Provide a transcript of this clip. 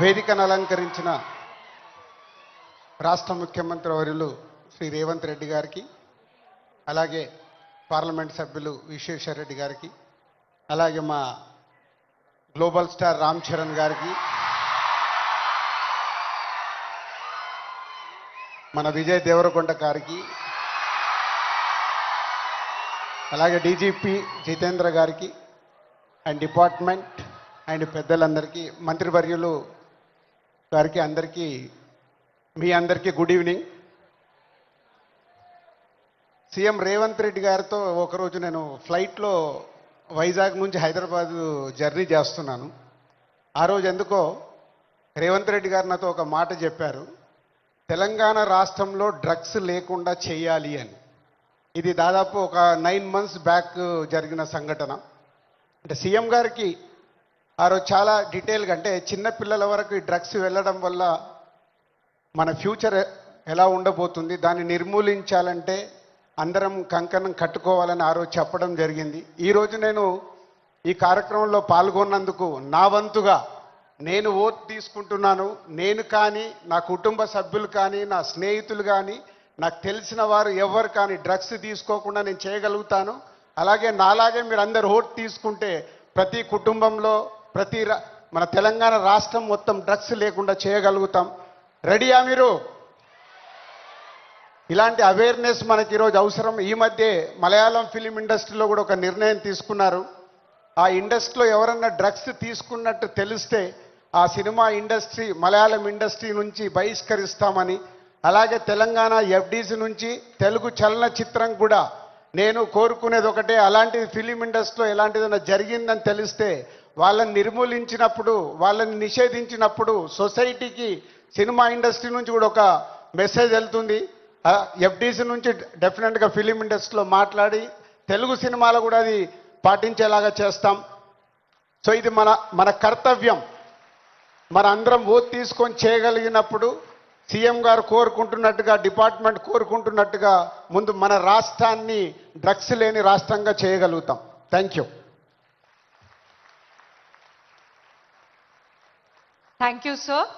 వేదికను అలంకరించిన రాష్ట్ర ముఖ్యమంత్రి వర్యులు శ్రీ రేవంత్ రెడ్డి గారికి, అలాగే పార్లమెంట్ సభ్యులు విశ్వేశ్వర్ రెడ్డి గారికి, అలాగే మా గ్లోబల్ స్టార్ రామ్ చరణ్ గారికి, మన విజయ్ దేవరకొండ గారికి, అలాగే డీజీపీ జితేంద్ర గారికి అండ్ డిపార్ట్మెంట్ అండ్ పెద్దలందరికీ, మంత్రివర్యులు గారికి, అందరికీ మీ అందరికీ good evening. CM Revanth Reddy గారితో ఒకరోజు నేను ఫ్లైట్లో వైజాగ్ నుంచి హైదరాబాద్ జర్నీ చేస్తున్నాను. ఆ రోజు ఎందుకో రేవంత్ రెడ్డి గారు నాతో ఒక మాట చెప్పారు, తెలంగాణ రాష్ట్రంలో డ్రగ్స్ లేకుండా చేయాలి అని. ఇది దాదాపు ఒక 9 months బ్యాక్ జరిగిన సంఘటన. అంటే సీఎం గారికి ఆ రోజు చాలా డీటెయిల్గా, అంటే చిన్నపిల్లల వరకు ఈ డ్రగ్స్ వెళ్ళడం వల్ల మన ఫ్యూచర్ ఎలా ఉండబోతుంది, దాన్ని నిర్మూలించాలంటే అందరం కంకణం కట్టుకోవాలని ఆ రోజు చెప్పడం జరిగింది. ఈరోజు నేను ఈ కార్యక్రమంలో పాల్గొన్నందుకు నా వంతుగా నేను ఓట్ తీసుకుంటున్నాను. నేను కానీ, నా కుటుంబ సభ్యులు కానీ, నా స్నేహితులు కానీ, నాకు తెలిసిన వారు ఎవరు కానీ డ్రగ్స్ తీసుకోకుండా నేను చేయగలుగుతాను. అలాగే నాలాగే మీరు అందరు ఓట్ తీసుకుంటే ప్రతి కుటుంబంలో, మన తెలంగాణ రాష్ట్రం మొత్తం డ్రగ్స్ లేకుండా చేయగలుగుతాం. రెడీయా మీరు? ఇలాంటి అవేర్నెస్ మనకి ఈరోజు అవసరం. ఈ మధ్య మలయాళం ఫిలిం ఇండస్ట్రీలో కూడా ఒక నిర్ణయం తీసుకున్నారు. ఆ ఇండస్ట్రీలో ఎవరన్నా డ్రగ్స్ తీసుకున్నట్టు తెలిస్తే ఆ సినిమా ఇండస్ట్రీ, మలయాళం ఇండస్ట్రీ నుంచి బహిష్కరిస్తామని. అలాగే తెలంగాణ ఎఫ్డీసీ నుంచి తెలుగు చలనచిత్రం కూడా నేను కోరుకునేది ఒకటే, అలాంటి ఫిలిం ఇండస్ట్రీలో ఎలాంటిదైనా జరిగిందని తెలిస్తే వాళ్ళని నిర్మూలించినప్పుడు, వాళ్ళని నిషేధించినప్పుడు సొసైటీకి, సినిమా ఇండస్ట్రీ నుంచి కూడా ఒక మెసేజ్ వెళ్తుంది. ఎఫ్డీసీ నుంచి డెఫినెట్గా ఫిలిం ఇండస్ట్రీలో మాట్లాడి తెలుగు సినిమాలో కూడా అది పాటించేలాగా చేస్తాం. సో ఇది మన కర్తవ్యం. మన అందరం ఓట్ తీసుకొని చేయగలిగినప్పుడు సీఎం గారు కోరుకుంటున్నట్టుగా, డిపార్ట్మెంట్ కోరుకుంటున్నట్టుగా ముందు మన రాష్ట్రాన్ని డ్రగ్స్ లేని రాష్ట్రంగా చేయగలుగుతాం. Thank you. Thank you sir.